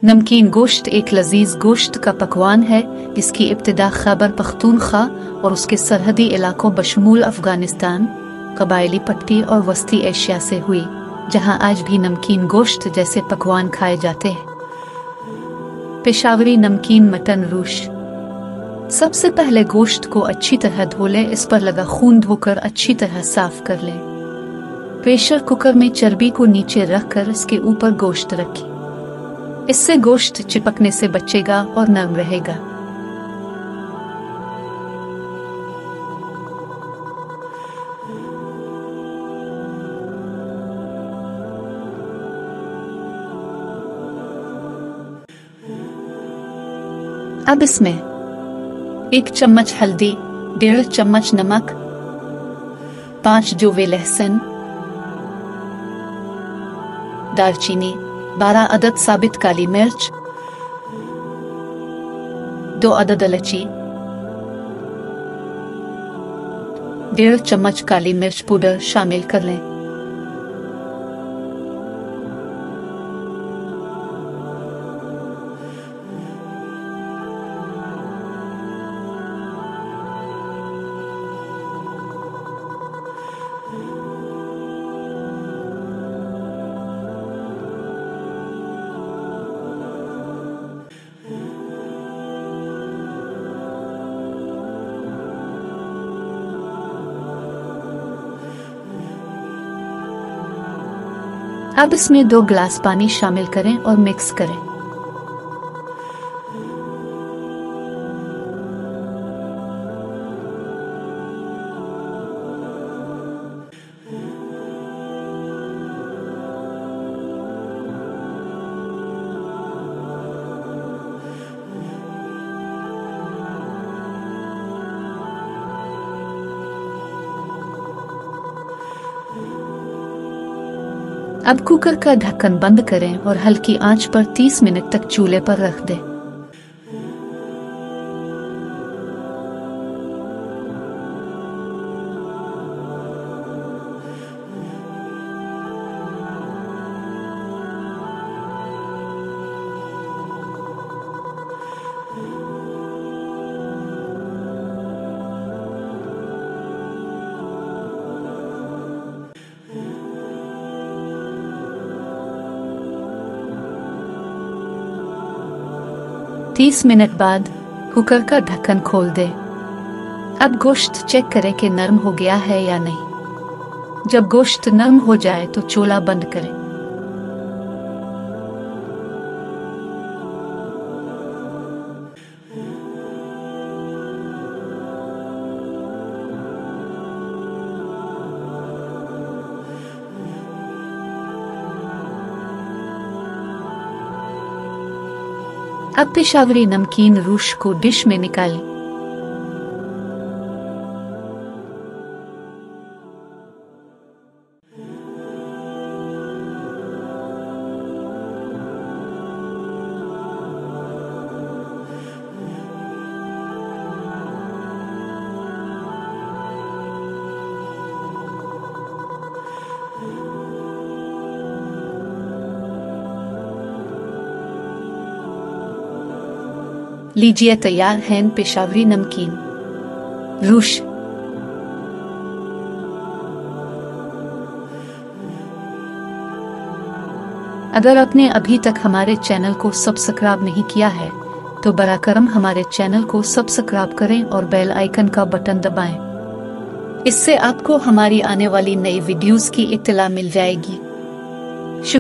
नमकीन गोश्त एक लजीज गोश्त का पकवान है जिसकी इब्तिदा खैबर पख्तूनख्वा और उसके सरहदी इलाकों बशमूल अफगानिस्तान, कबायली पट्टी और वस्ती एशिया से हुई, जहां आज भी नमकीन गोश्त जैसे पकवान खाए जाते हैं। पेशावरी नमकीन मटन रूश। सबसे पहले गोश्त को अच्छी तरह धो लें, इस पर लगा खून धोकर अच्छी तरह साफ कर लें। प्रेशर कुकर में चर्बी को नीचे रखकर इसके ऊपर गोश्त रखें, इससे गोश्त चिपकने से बचेगा और नरम रहेगा। अब इसमें 1 चम्मच हल्दी, 1.5 चम्मच नमक, 5 जोवे लहसुन, दालचीनी, 12 अदद साबित काली मिर्च, 2 अदद इलायची, 1.5 चम्मच काली मिर्च पाउडर शामिल कर लें। अब इसमें 2 गिलास पानी शामिल करें और मिक्स करें। अब कुकर का ढक्कन बंद करें और हल्की आंच पर 30 मिनट तक चूल्हे पर रख दें। तीस मिनट बाद कुकर का ढक्कन खोल दें। अब गोश्त चेक करें कि नरम हो गया है या नहीं। जब गोश्त नरम हो जाए तो चूल्हा बंद करें। अब पेशावरी नमकीन रूश को डिश में निकालें। लीजिए तैयार है पेशावरी नमकीन रूश। अगर आपने अभी तक हमारे चैनल को सब्सक्राइब नहीं किया है तो बरा करम हमारे चैनल को सब्सक्राइब करें और बेल आइकन का बटन दबाएं। इससे आपको हमारी आने वाली नई वीडियोस की इत्तला मिल जाएगी।